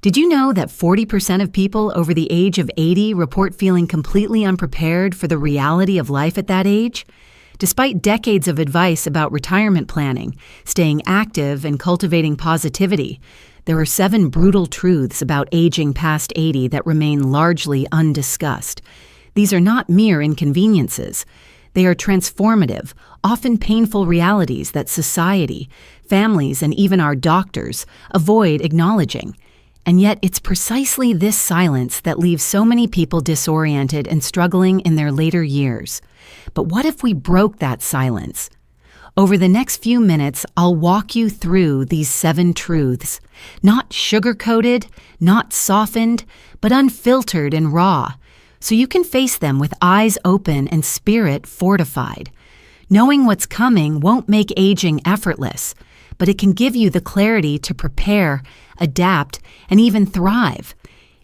Did you know that 40% of people over the age of 80 report feeling completely unprepared for the reality of life at that age? Despite decades of advice about retirement planning, staying active, and cultivating positivity, there are 7 brutal truths about aging past 80 that remain largely undiscussed. These are not mere inconveniences. They are transformative, often painful realities that society, families, and even our doctors avoid acknowledging. And yet it's precisely this silence that leaves so many people disoriented and struggling in their later years. But what if we broke that silence? Over the next few minutes, I'll walk you through these 7 truths, not sugar-coated, not softened, but unfiltered and raw, so you can face them with eyes open and spirit fortified. Knowing what's coming won't make aging effortless, but it can give you the clarity to prepare, adapt, and even thrive.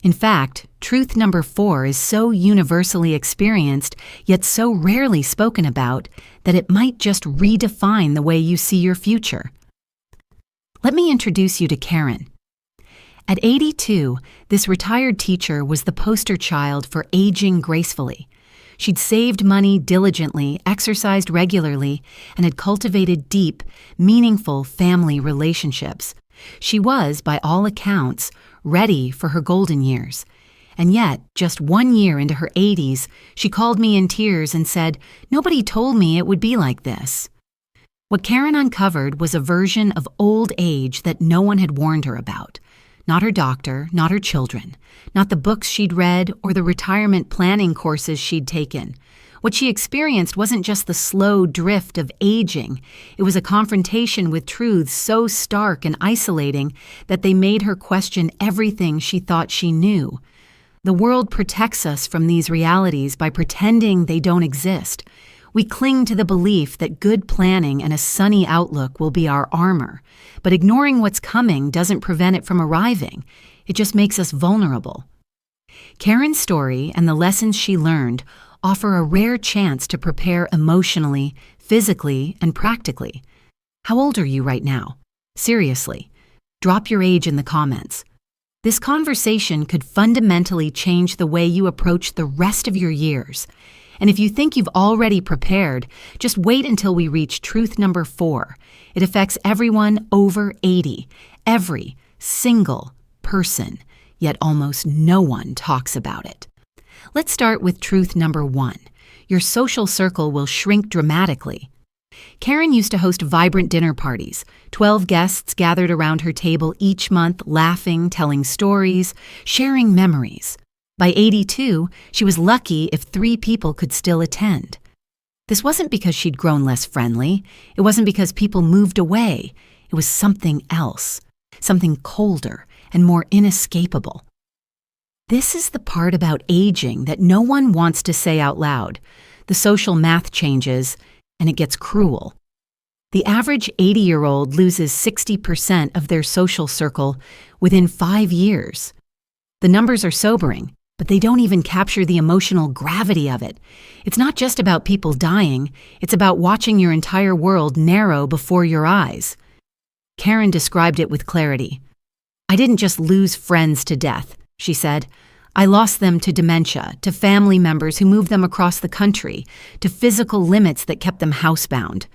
In fact, truth number 4 is so universally experienced, yet so rarely spoken about, that it might just redefine the way you see your future. Let me introduce you to Karen. At 82, this retired teacher was the poster child for aging gracefully. She'd saved money diligently, exercised regularly, and had cultivated deep, meaningful family relationships. She was, by all accounts, ready for her golden years. And yet, just 1 year into her 80s, she called me in tears and said, "Nobody told me it would be like this." What Karen uncovered was a version of old age that no one had warned her about. Not her doctor, not her children, not the books she'd read or the retirement planning courses she'd taken. What she experienced wasn't just the slow drift of aging. It was a confrontation with truths so stark and isolating that they made her question everything she thought she knew. The world protects us from these realities by pretending they don't exist. We cling to the belief that good planning and a sunny outlook will be our armor, but ignoring what's coming doesn't prevent it from arriving. It just makes us vulnerable. Karen's story and the lessons she learned offer a rare chance to prepare emotionally, physically, and practically. How old are you right now? Seriously, drop your age in the comments. This conversation could fundamentally change the way you approach the rest of your years. And if you think you've already prepared, just wait until we reach truth number 4. It affects everyone over 80, every single person, yet almost no one talks about it. Let's start with truth number 1. Your social circle will shrink dramatically. Karen used to host vibrant dinner parties. 12 guests gathered around her table each month, laughing, telling stories, sharing memories. By 82, she was lucky if 3 people could still attend. This wasn't because she'd grown less friendly. It wasn't because people moved away. It was something else, something colder and more inescapable. This is the part about aging that no one wants to say out loud. The social math changes, and it gets cruel. The average 80-year-old loses 60% of their social circle within 5 years. The numbers are sobering, but they don't even capture the emotional gravity of it. It's not just about people dying, it's about watching your entire world narrow before your eyes. Karen described it with clarity. "I didn't just lose friends to death," she said. "I lost them to dementia, to family members who moved them across the country, to physical limits that kept them housebound."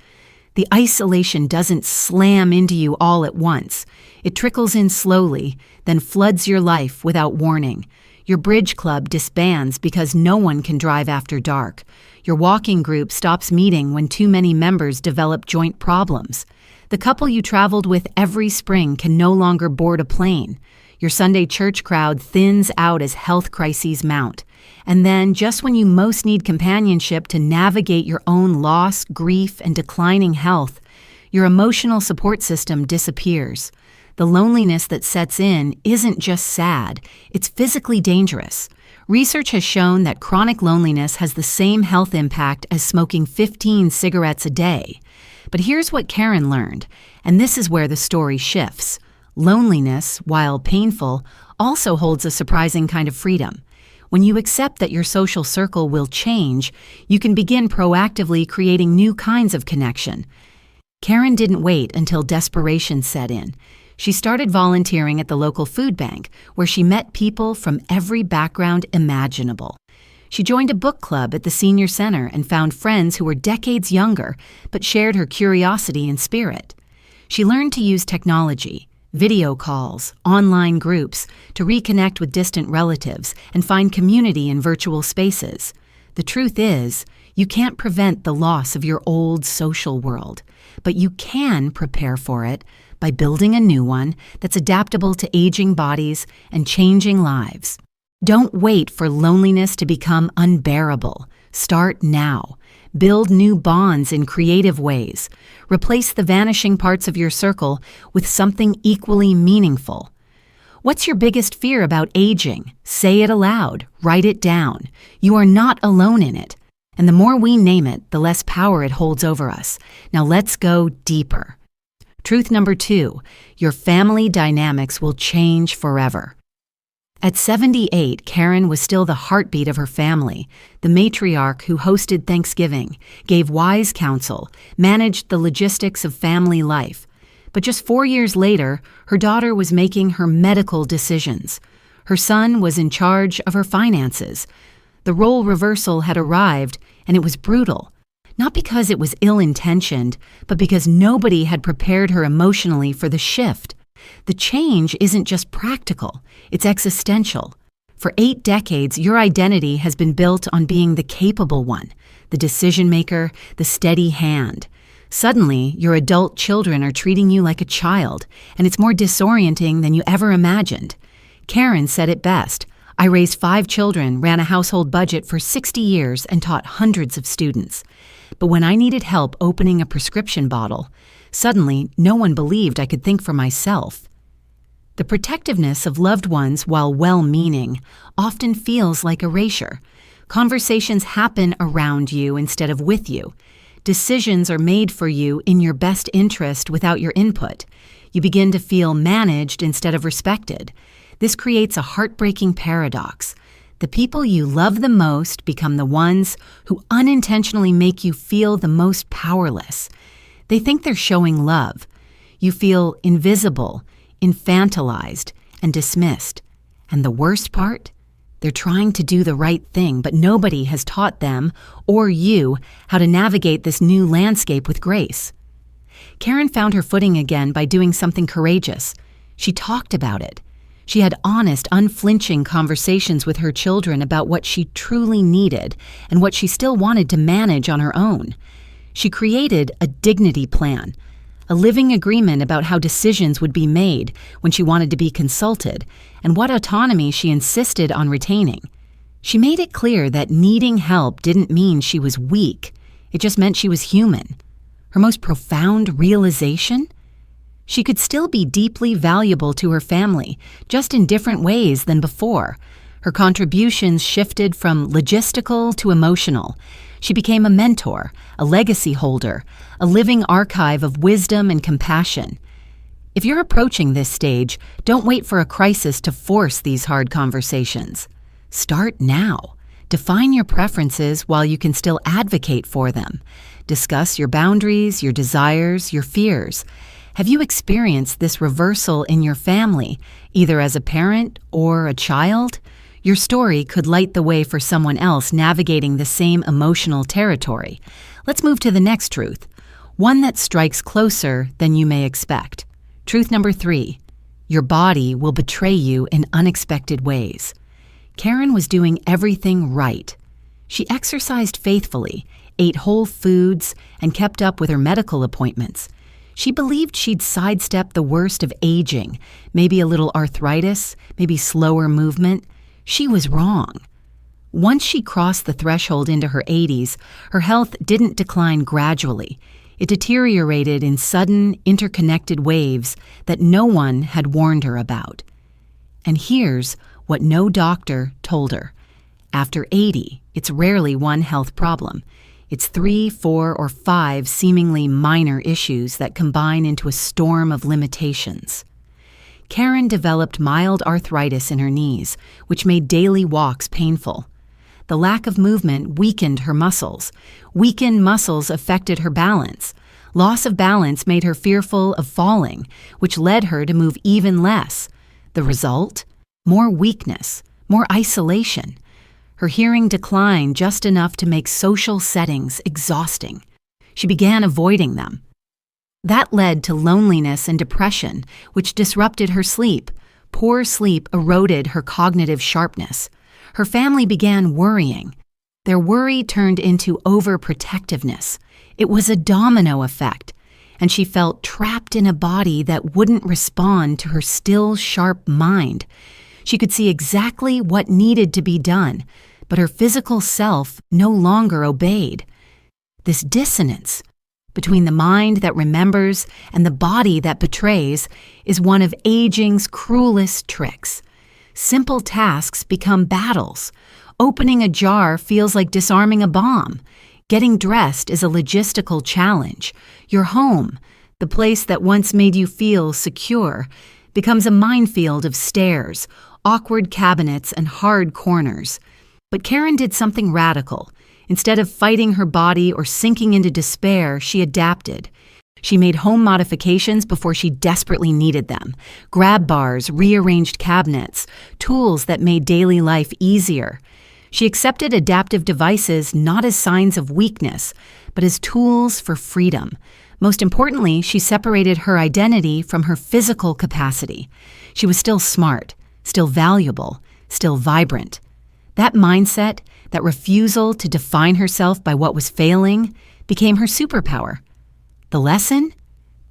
The isolation doesn't slam into you all at once. It trickles in slowly, then floods your life without warning. Your bridge club disbands because no one can drive after dark. Your walking group stops meeting when too many members develop joint problems. The couple you traveled with every spring can no longer board a plane. Your Sunday church crowd thins out as health crises mount. And then, just when you most need companionship to navigate your own loss, grief, and declining health, your emotional support system disappears. The loneliness that sets in isn't just sad, it's physically dangerous. Research has shown that chronic loneliness has the same health impact as smoking 15 cigarettes a day. But here's what Karen learned, and this is where the story shifts. Loneliness, while painful, also holds a surprising kind of freedom. When you accept that your social circle will change, you can begin proactively creating new kinds of connection. Karen didn't wait until desperation set in. She started volunteering at the local food bank, where she met people from every background imaginable. She joined a book club at the senior center and found friends who were decades younger but shared her curiosity and spirit. She learned to use technology, video calls, online groups, to reconnect with distant relatives and find community in virtual spaces. The truth is, you can't prevent the loss of your old social world, but you can prepare for it by building a new one that's adaptable to aging bodies and changing lives. Don't wait for loneliness to become unbearable. Start now. Build new bonds in creative ways. Replace the vanishing parts of your circle with something equally meaningful. What's your biggest fear about aging? Say it aloud. Write it down. You are not alone in it. And the more we name it, the less power it holds over us. Now let's go deeper. Truth number 2, your family dynamics will change forever. At 78, Karen was still the heartbeat of her family, the matriarch who hosted Thanksgiving, gave wise counsel, managed the logistics of family life. But just 4 years later, her daughter was making her medical decisions. Her son was in charge of her finances. The role reversal had arrived, and it was brutal. Not because it was ill-intentioned, but because nobody had prepared her emotionally for the shift. The change isn't just practical, it's existential. For 8 decades, your identity has been built on being the capable one, the decision maker, the steady hand. Suddenly, your adult children are treating you like a child, and it's more disorienting than you ever imagined. Karen said it best. I raised 5 children, ran a household budget for 60 years, and taught hundreds of students. But when I needed help opening a prescription bottle, suddenly no one believed I could think for myself. The protectiveness of loved ones, while well-meaning, often feels like erasure. Conversations happen around you instead of with you. Decisions are made for you in your best interest without your input. You begin to feel managed instead of respected. This creates a heartbreaking paradox. The people you love the most become the ones who unintentionally make you feel the most powerless. They think they're showing love. You feel invisible, infantilized, and dismissed. And the worst part? They're trying to do the right thing, but nobody has taught them, or you, how to navigate this new landscape with grace. Karen found her footing again by doing something courageous. She talked about it. She had honest, unflinching conversations with her children about what she truly needed and what she still wanted to manage on her own. She created a dignity plan, a living agreement about how decisions would be made when she wanted to be consulted, and what autonomy she insisted on retaining. She made it clear that needing help didn't mean she was weak. It just meant she was human. Her most profound realization? She could still be deeply valuable to her family, just in different ways than before. Her contributions shifted from logistical to emotional. She became a mentor, a legacy holder, a living archive of wisdom and compassion. If you're approaching this stage, don't wait for a crisis to force these hard conversations. Start now. Define your preferences while you can still advocate for them. Discuss your boundaries, your desires, your fears. Have you experienced this reversal in your family, either as a parent or a child? Your story could light the way for someone else navigating the same emotional territory. Let's move to the next truth, one that strikes closer than you may expect. Truth number 3, your body will betray you in unexpected ways. Karen was doing everything right. She exercised faithfully, ate whole foods, and kept up with her medical appointments. She believed she'd sidestep the worst of aging, maybe a little arthritis, maybe slower movement. She was wrong. Once she crossed the threshold into her 80s, her health didn't decline gradually. It deteriorated in sudden, interconnected waves that no one had warned her about. And here's what no doctor told her. After 80, it's rarely one health problem. It's 3, 4, or 5 seemingly minor issues that combine into a storm of limitations. Karen developed mild arthritis in her knees, which made daily walks painful. The lack of movement weakened her muscles. Weakened muscles affected her balance. Loss of balance made her fearful of falling, which led her to move even less. The result? More weakness, more isolation. Her hearing declined just enough to make social settings exhausting. She began avoiding them. That led to loneliness and depression, which disrupted her sleep. Poor sleep eroded her cognitive sharpness. Her family began worrying. Their worry turned into overprotectiveness. It was a domino effect, and she felt trapped in a body that wouldn't respond to her still sharp mind. She could see exactly what needed to be done, but her physical self no longer obeyed. This dissonance between the mind that remembers and the body that betrays is one of aging's cruelest tricks. Simple tasks become battles. Opening a jar feels like disarming a bomb. Getting dressed is a logistical challenge. Your home, the place that once made you feel secure, becomes a minefield of stairs, awkward cabinets, and hard corners. But Karen did something radical. Instead of fighting her body or sinking into despair, she adapted. She made home modifications before she desperately needed them. Grab bars, rearranged cabinets, tools that made daily life easier. She accepted adaptive devices not as signs of weakness, but as tools for freedom. Most importantly, she separated her identity from her physical capacity. She was still smart, still valuable, still vibrant. That mindset, that refusal to define herself by what was failing, became her superpower. The lesson?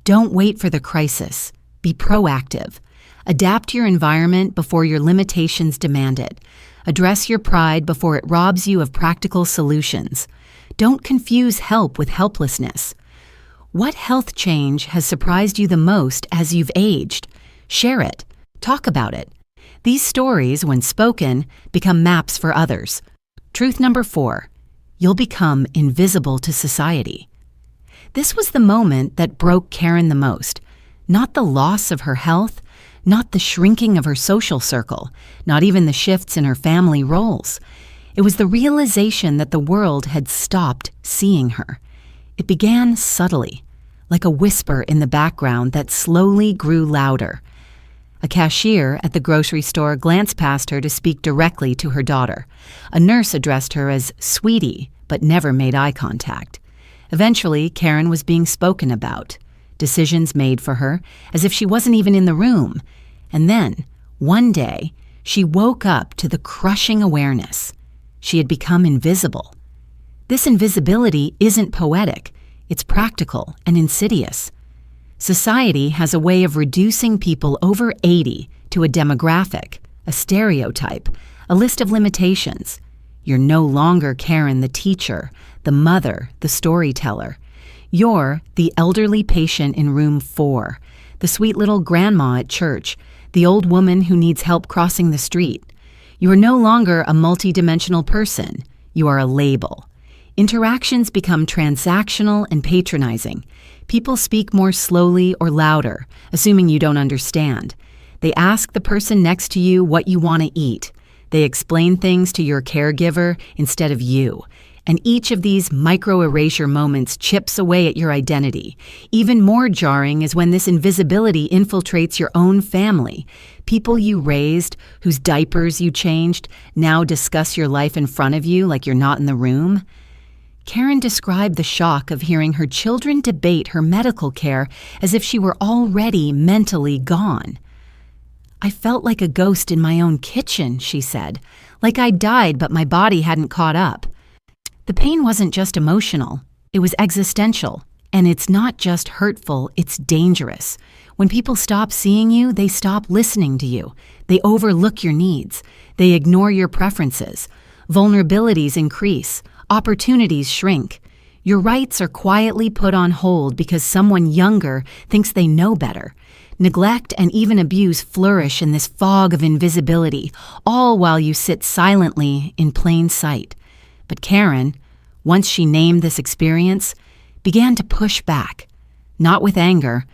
Don't wait for the crisis. Be proactive. Adapt your environment before your limitations demand it. Address your pride before it robs you of practical solutions. Don't confuse help with helplessness. What health change has surprised you the most as you've aged? Share it. Talk about it. These stories, when spoken, become maps for others. Truth number 4, you'll become invisible to society. This was the moment that broke Karen the most. Not the loss of her health, not the shrinking of her social circle, not even the shifts in her family roles. It was the realization that the world had stopped seeing her. It began subtly, like a whisper in the background that slowly grew louder. A cashier at the grocery store glanced past her to speak directly to her daughter. A nurse addressed her as "sweetie," but never made eye contact. Eventually, Karen was being spoken about. Decisions made for her, as if she wasn't even in the room. And then, one day, she woke up to the crushing awareness. She had become invisible. This invisibility isn't poetic. It's practical and insidious. Society has a way of reducing people over 80 to a demographic, a stereotype, a list of limitations. You're no longer Karen the teacher, the mother, the storyteller. You're the elderly patient in room 4, the sweet little grandma at church, the old woman who needs help crossing the street. You are no longer a multidimensional person. You are a label. Interactions become transactional and patronizing. People speak more slowly or louder, assuming you don't understand. They ask the person next to you what you want to eat. They explain things to your caregiver instead of you. And each of these micro-erasure moments chips away at your identity. Even more jarring is when this invisibility infiltrates your own family. People you raised, whose diapers you changed, now discuss your life in front of you like you're not in the room. Karen described the shock of hearing her children debate her medical care as if she were already mentally gone. "I felt like a ghost in my own kitchen," she said, "like I died but my body hadn't caught up." The pain wasn't just emotional, it was existential. And it's not just hurtful, it's dangerous. When people stop seeing you, they stop listening to you. They overlook your needs. They ignore your preferences. Vulnerabilities increase. Opportunities shrink. Your rights are quietly put on hold because someone younger thinks they know better. Neglect and even abuse flourish in this fog of invisibility, all while you sit silently in plain sight. But Karen, once she named this experience, began to push back, not with anger,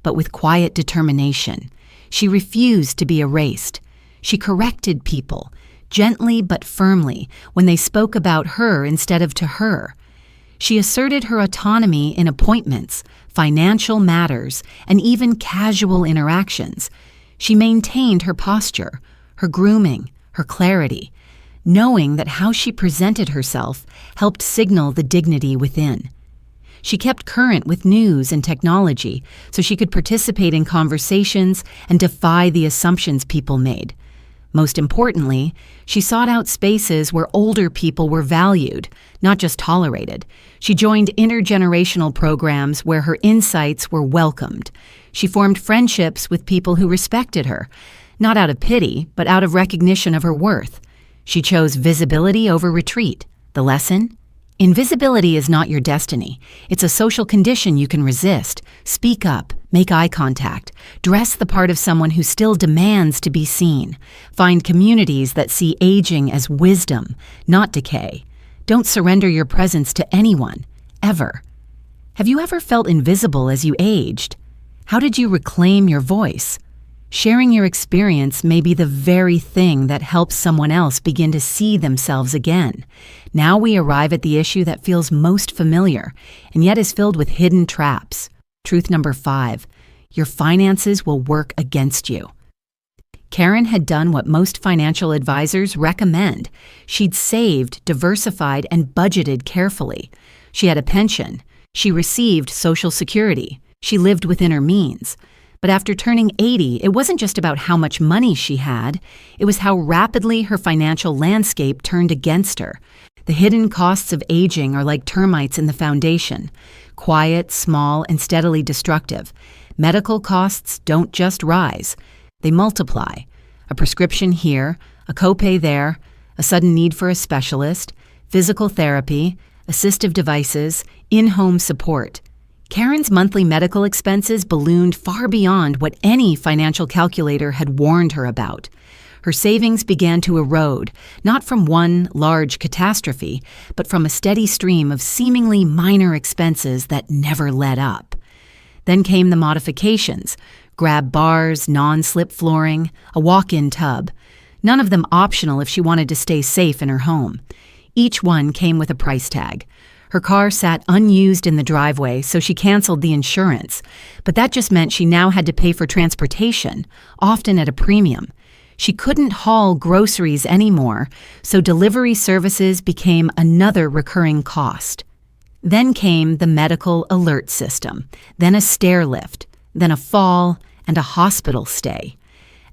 but with quiet determination. She refused to be erased. She corrected people, gently but firmly, when they spoke about her instead of to her. She asserted her autonomy in appointments, financial matters, and even casual interactions. She maintained her posture, her grooming, her clarity, knowing that how she presented herself helped signal the dignity within. She kept current with news and technology so she could participate in conversations and defy the assumptions people made. Most importantly, she sought out spaces where older people were valued, not just tolerated. She joined intergenerational programs where her insights were welcomed. She formed friendships with people who respected her, not out of pity, but out of recognition of her worth. She chose visibility over retreat. The lesson? Invisibility is not your destiny. It's a social condition you can resist. Speak up, make eye contact, dress the part of someone who still demands to be seen. Find communities that see aging as wisdom, not decay. Don't surrender your presence to anyone, ever. Have you ever felt invisible as you aged? How did you reclaim your voice? Sharing your experience may be the very thing that helps someone else begin to see themselves again. Now we arrive at the issue that feels most familiar, and yet is filled with hidden traps. Truth number 5, your finances will work against you. Karen had done what most financial advisors recommend. She'd saved, diversified, and budgeted carefully. She had a pension. She received Social Security. She lived within her means. But after turning 80, it wasn't just about how much money she had, it was how rapidly her financial landscape turned against her. The hidden costs of aging are like termites in the foundation, quiet, small, and steadily destructive. Medical costs don't just rise, they multiply. A prescription here, a copay there, a sudden need for a specialist, physical therapy, assistive devices, in-home support. Karen's monthly medical expenses ballooned far beyond what any financial calculator had warned her about. Her savings began to erode, not from one large catastrophe, but from a steady stream of seemingly minor expenses that never let up. Then came the modifications: grab bars, non-slip flooring, a walk-in tub. None of them optional if she wanted to stay safe in her home. Each one came with a price tag. Her car sat unused in the driveway, so she canceled the insurance. But that just meant she now had to pay for transportation, often at a premium. She couldn't haul groceries anymore, so delivery services became another recurring cost. Then came the medical alert system, then a stair lift, then a fall, and a hospital stay.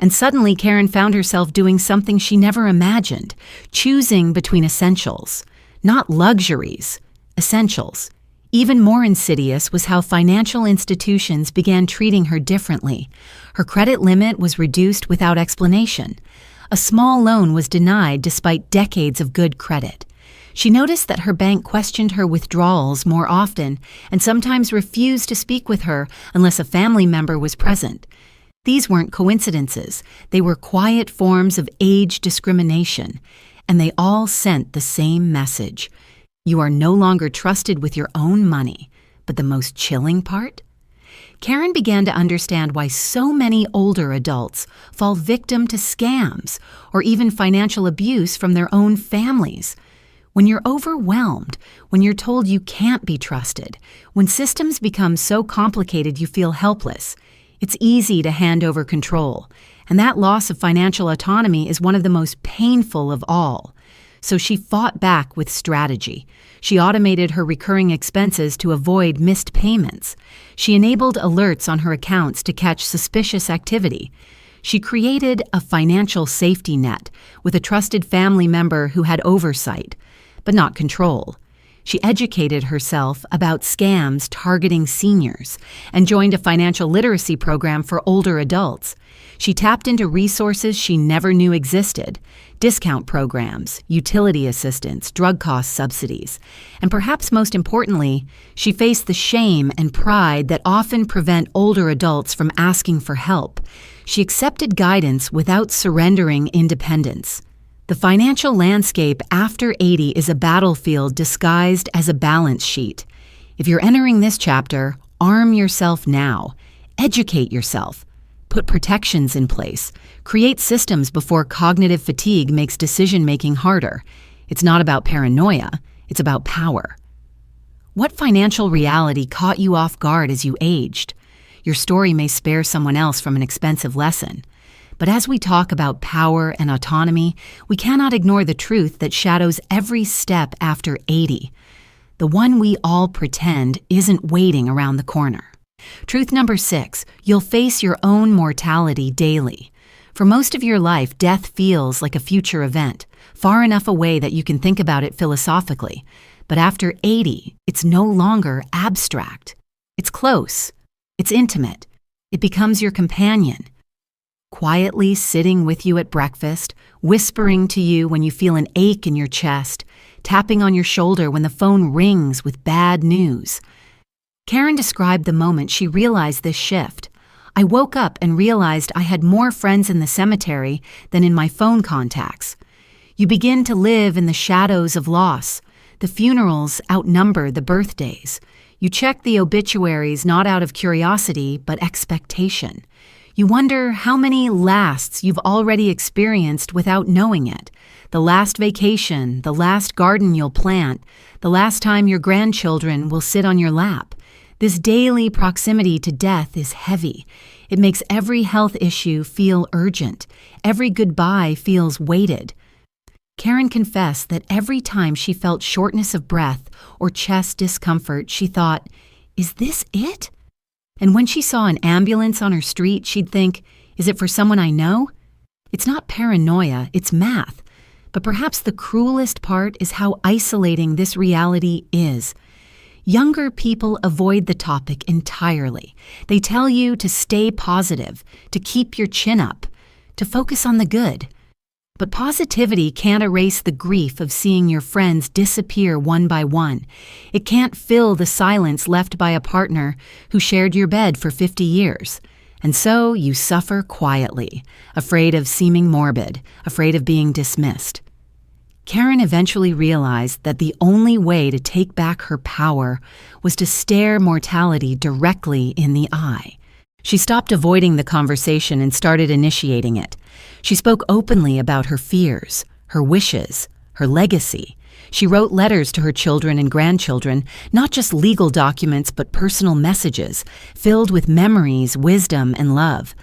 And suddenly Karen found herself doing something she never imagined, choosing between essentials, not luxuries. Essentials. Even more insidious was how financial institutions began treating her differently. Her credit limit was reduced without explanation. A small loan was denied despite decades of good credit. She noticed that her bank questioned her withdrawals more often and sometimes refused to speak with her unless a family member was present. These weren't coincidences. They were quiet forms of age discrimination, and they all sent the same message. You are no longer trusted with your own money. But the most chilling part? Karen began to understand why so many older adults fall victim to scams or even financial abuse from their own families. When you're overwhelmed, when you're told you can't be trusted, when systems become so complicated you feel helpless, it's easy to hand over control. And that loss of financial autonomy is one of the most painful of all. So she fought back with strategy. She automated her recurring expenses to avoid missed payments. She enabled alerts on her accounts to catch suspicious activity. She created a financial safety net with a trusted family member who had oversight, but not control. She educated herself about scams targeting seniors and joined a financial literacy program for older adults. She tapped into resources she never knew existed: discount programs, utility assistance, drug cost subsidies. And perhaps most importantly, she faced the shame and pride that often prevent older adults from asking for help. She accepted guidance without surrendering independence. The financial landscape after 80 is a battlefield disguised as a balance sheet. If you're entering this chapter, arm yourself now. Educate yourself. Put protections in place. Create systems before cognitive fatigue makes decision-making harder. It's not about paranoia, it's about power. What financial reality caught you off guard as you aged? Your story may spare someone else from an expensive lesson. But as we talk about power and autonomy, we cannot ignore the truth that shadows every step after 80. The one we all pretend isn't waiting around the corner. Truth number 6, you'll face your own mortality daily. For most of your life, death feels like a future event, far enough away that you can think about it philosophically. But after 80, it's no longer abstract. It's close. It's intimate. It becomes your companion. Quietly sitting with you at breakfast, whispering to you when you feel an ache in your chest, tapping on your shoulder when the phone rings with bad news. Karen described the moment she realized this shift. I woke up and realized I had more friends in the cemetery than in my phone contacts. You begin to live in the shadows of loss. The funerals outnumber the birthdays. You check the obituaries not out of curiosity, but expectation. You wonder how many lasts you've already experienced without knowing it. The last vacation, the last garden you'll plant, the last time your grandchildren will sit on your lap. This daily proximity to death is heavy. It makes every health issue feel urgent. Every goodbye feels weighted. Karen confessed that every time she felt shortness of breath or chest discomfort, she thought, "Is this it?" And when she saw an ambulance on her street, she'd think, "Is it for someone I know?" It's not paranoia, it's math. But perhaps the cruelest part is how isolating this reality is. Younger people avoid the topic entirely. They tell you to stay positive, to keep your chin up, to focus on the good. But positivity can't erase the grief of seeing your friends disappear one by one. It can't fill the silence left by a partner who shared your bed for 50 years. And so you suffer quietly, afraid of seeming morbid, afraid of being dismissed. Karen eventually realized that the only way to take back her power was to stare mortality directly in the eye. She stopped avoiding the conversation and started initiating it. She spoke openly about her fears, her wishes, her legacy. She wrote letters to her children and grandchildren, not just legal documents but personal messages, filled with memories, wisdom, and love.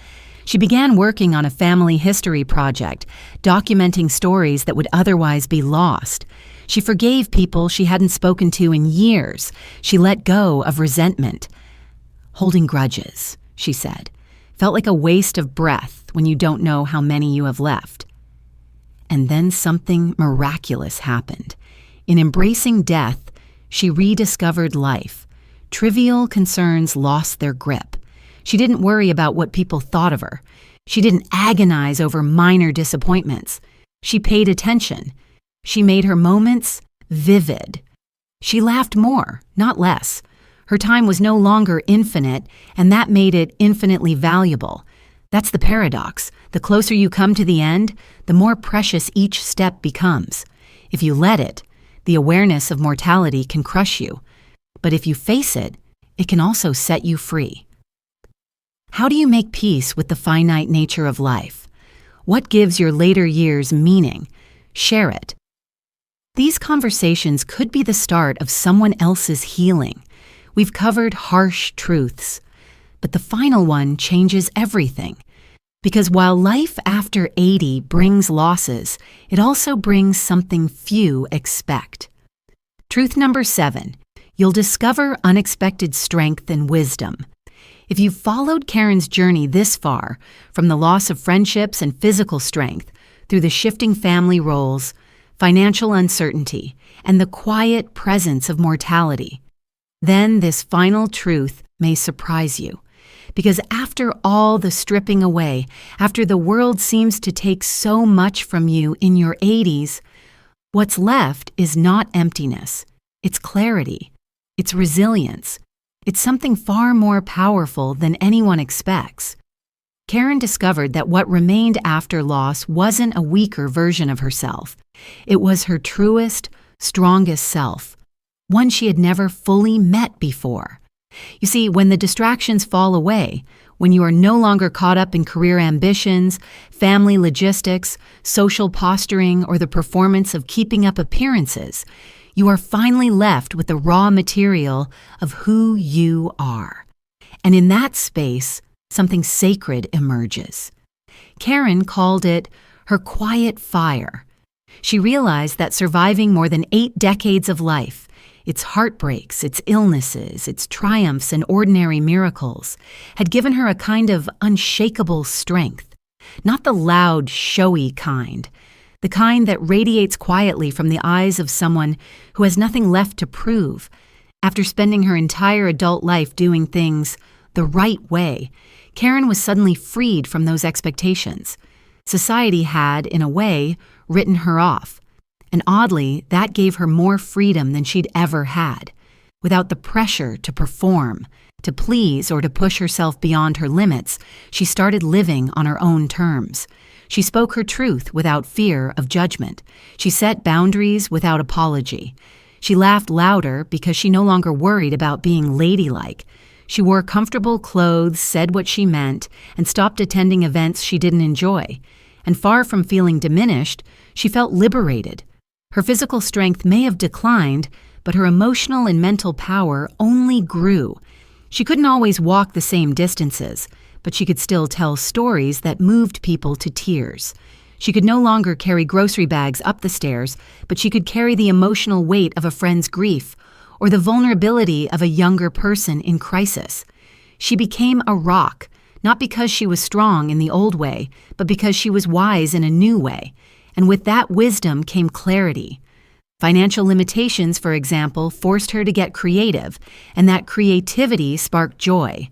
She began working on a family history project, documenting stories that would otherwise be lost. She forgave people she hadn't spoken to in years. She let go of resentment. Holding grudges, she said, felt like a waste of breath when you don't know how many you have left. And then something miraculous happened. In embracing death, she rediscovered life. Trivial concerns lost their grip. She didn't worry about what people thought of her. She didn't agonize over minor disappointments. She paid attention. She made her moments vivid. She laughed more, not less. Her time was no longer infinite, and that made it infinitely valuable. That's the paradox. The closer you come to the end, the more precious each step becomes. If you let it, the awareness of mortality can crush you. But if you face it, it can also set you free. How do you make peace with the finite nature of life? What gives your later years meaning? Share it. These conversations could be the start of someone else's healing. We've covered harsh truths, but the final one changes everything. Because while life after 80 brings losses, it also brings something few expect. Truth number 7, you'll discover unexpected strength and wisdom. If you've followed Karen's journey this far, from the loss of friendships and physical strength, through the shifting family roles, financial uncertainty, and the quiet presence of mortality, then this final truth may surprise you. Because after all the stripping away, after the world seems to take so much from you in your 80s, what's left is not emptiness. It's clarity. It's resilience. It's something far more powerful than anyone expects. Karen discovered that what remained after loss wasn't a weaker version of herself. It was her truest, strongest self, one she had never fully met before. You see, when the distractions fall away, when you are no longer caught up in career ambitions, family logistics, social posturing, or the performance of keeping up appearances, You are finally left with the raw material of who you are. And in that space, something sacred emerges. Karen called it her quiet fire. She realized that surviving more than 8 decades of life, its heartbreaks, its illnesses, its triumphs, and ordinary miracles, had given her a kind of unshakable strength. Not the loud, showy kind, the kind that radiates quietly from the eyes of someone who has nothing left to prove. After spending her entire adult life doing things the right way, Karen was suddenly freed from those expectations. Society had, in a way, written her off. And oddly, that gave her more freedom than she'd ever had. Without the pressure to perform, to please, or to push herself beyond her limits, she started living on her own terms. She spoke her truth without fear of judgment. She set boundaries without apology. She laughed louder because she no longer worried about being ladylike. She wore comfortable clothes, said what she meant, and stopped attending events she didn't enjoy. And far from feeling diminished, she felt liberated. Her physical strength may have declined, but her emotional and mental power only grew. She couldn't always walk the same distances, but she could still tell stories that moved people to tears. She could no longer carry grocery bags up the stairs, but she could carry the emotional weight of a friend's grief or the vulnerability of a younger person in crisis. She became a rock, not because she was strong in the old way, but because she was wise in a new way. And with that wisdom came clarity. Financial limitations, for example, forced her to get creative, and that creativity sparked joy.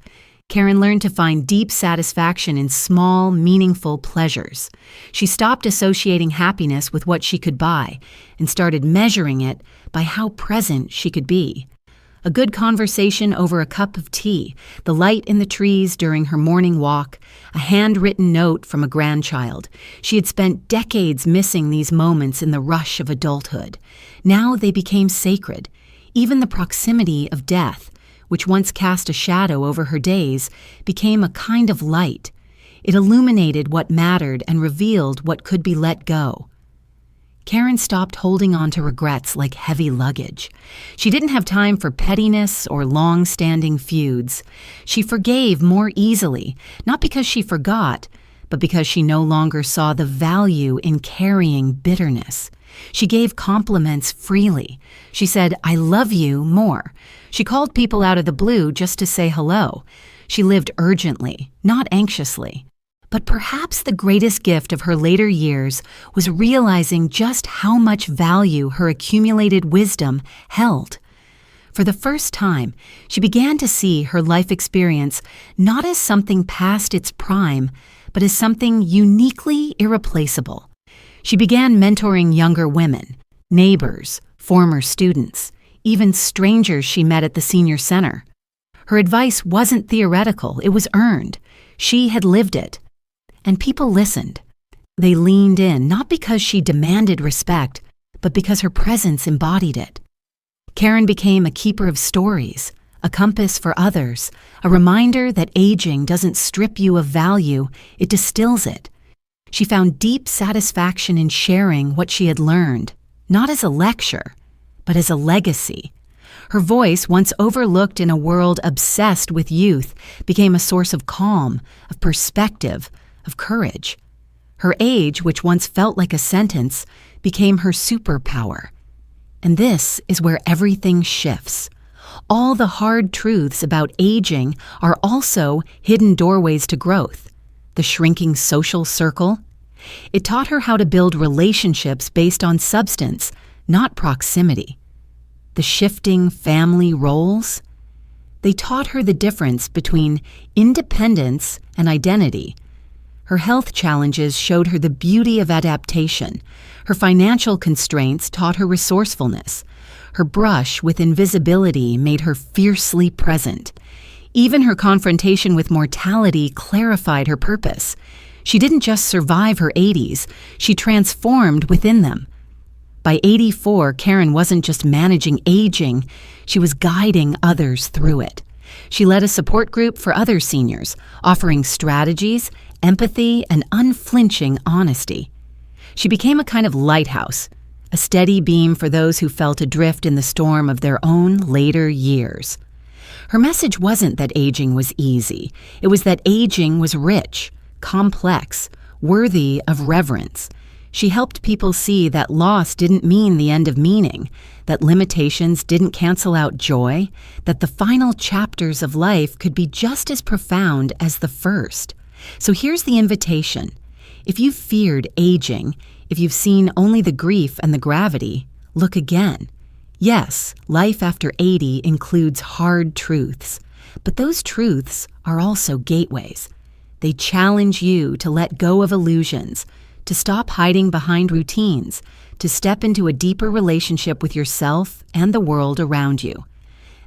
Karen learned to find deep satisfaction in small, meaningful pleasures. She stopped associating happiness with what she could buy and started measuring it by how present she could be. A good conversation over a cup of tea, the light in the trees during her morning walk, a handwritten note from a grandchild. She had spent decades missing these moments in the rush of adulthood. Now they became sacred. Even the proximity of death, which once cast a shadow over her days, became a kind of light. It illuminated what mattered and revealed what could be let go. Karen stopped holding on to regrets like heavy luggage. She didn't have time for pettiness or long-standing feuds. She forgave more easily, not because she forgot, but because she no longer saw the value in carrying bitterness. She gave compliments freely. She said, "I love you," more. She called people out of the blue just to say hello. She lived urgently, not anxiously. But perhaps the greatest gift of her later years was realizing just how much value her accumulated wisdom held. For the first time, she began to see her life experience not as something past its prime, but as something uniquely irreplaceable. She began mentoring younger women, neighbors, former students, even strangers she met at the senior center. Her advice wasn't theoretical, it was earned. She had lived it. And people listened. They leaned in, not because she demanded respect, but because her presence embodied it. Karen became a keeper of stories, a compass for others, a reminder that aging doesn't strip you of value, it distills it. She found deep satisfaction in sharing what she had learned, not as a lecture, but as a legacy. Her voice, once overlooked in a world obsessed with youth, became a source of calm, of perspective, of courage. Her age, which once felt like a sentence, became her superpower. And this is where everything shifts. All the hard truths about aging are also hidden doorways to growth. The shrinking social circle. It taught her how to build relationships based on substance, not proximity. The shifting family roles. They taught her the difference between independence and identity. Her health challenges showed her the beauty of adaptation. Her financial constraints taught her resourcefulness. Her brush with invisibility made her fiercely present. Even her confrontation with mortality clarified her purpose. She didn't just survive her 80s, she transformed within them. By 84, Karen wasn't just managing aging, she was guiding others through it. She led a support group for other seniors, offering strategies, empathy, and unflinching honesty. She became a kind of lighthouse, a steady beam for those who felt adrift in the storm of their own later years. Her message wasn't that aging was easy. It was that aging was rich, complex, worthy of reverence. She helped people see that loss didn't mean the end of meaning, that limitations didn't cancel out joy, that the final chapters of life could be just as profound as the first. So here's the invitation. If you've feared aging, if you've seen only the grief and the gravity, look again. Yes, life after 80 includes hard truths, but those truths are also gateways. They challenge you to let go of illusions, to stop hiding behind routines, to step into a deeper relationship with yourself and the world around you.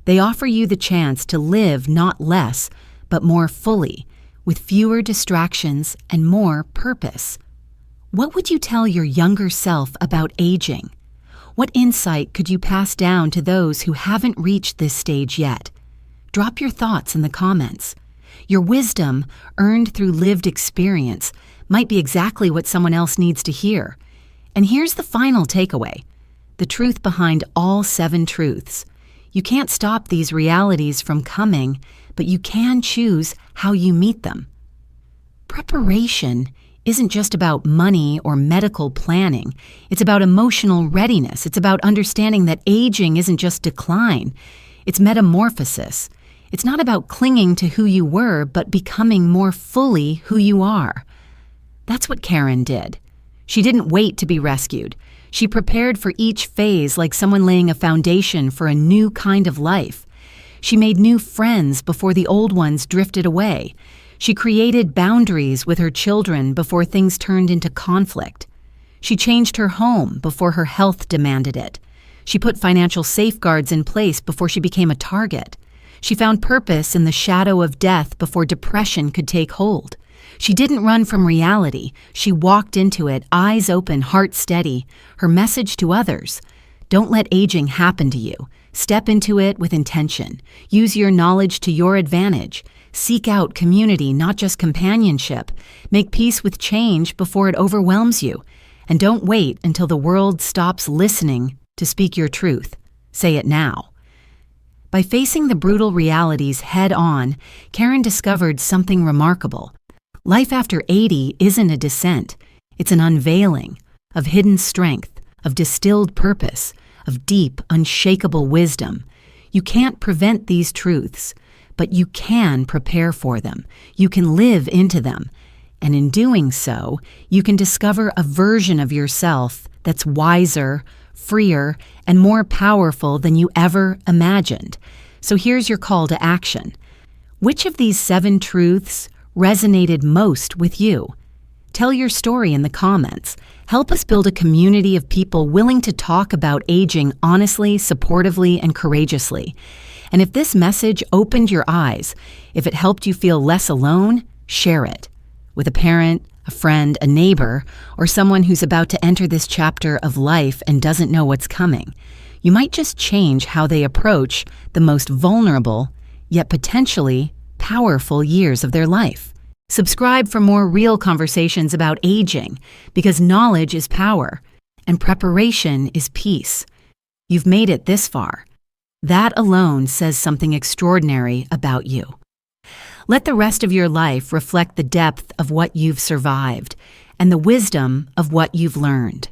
They offer you the chance to live not less, but more fully, with fewer distractions and more purpose. What would you tell your younger self about aging? What insight could you pass down to those who haven't reached this stage yet? Drop your thoughts in the comments. Your wisdom, earned through lived experience, might be exactly what someone else needs to hear. And here's the final takeaway, the truth behind all 7 truths. You can't stop these realities from coming, but you can choose how you meet them. Preparation isn't just about money or medical planning. It's about emotional readiness. It's about understanding that aging isn't just decline. It's metamorphosis. It's not about clinging to who you were, but becoming more fully who you are. That's what Karen did. She didn't wait to be rescued. She prepared for each phase like someone laying a foundation for a new kind of life. She made new friends before the old ones drifted away. She created boundaries with her children before things turned into conflict. She changed her home before her health demanded it. She put financial safeguards in place before she became a target. She found purpose in the shadow of death before depression could take hold. She didn't run from reality. She walked into it, eyes open, heart steady. Her message to others: don't let aging happen to you. Step into it with intention. Use your knowledge to your advantage. Seek out community, not just companionship. Make peace with change before it overwhelms you. And don't wait until the world stops listening to speak your truth. Say it now. By facing the brutal realities head on, Karen discovered something remarkable. Life after 80 isn't a descent. It's an unveiling of hidden strength, of distilled purpose, of deep, unshakable wisdom. You can't prevent these truths, but you can prepare for them. You can live into them. And in doing so, you can discover a version of yourself that's wiser, freer, and more powerful than you ever imagined. So here's your call to action. Which of these 7 truths resonated most with you? Tell your story in the comments. Help us build a community of people willing to talk about aging honestly, supportively, and courageously. And if this message opened your eyes, if it helped you feel less alone, share it with a parent, a friend, a neighbor, or someone who's about to enter this chapter of life and doesn't know what's coming. You might just change how they approach the most vulnerable, yet potentially powerful years of their life. Subscribe for more real conversations about aging, because knowledge is power and preparation is peace. You've made it this far. That alone says something extraordinary about you. Let the rest of your life reflect the depth of what you've survived and the wisdom of what you've learned.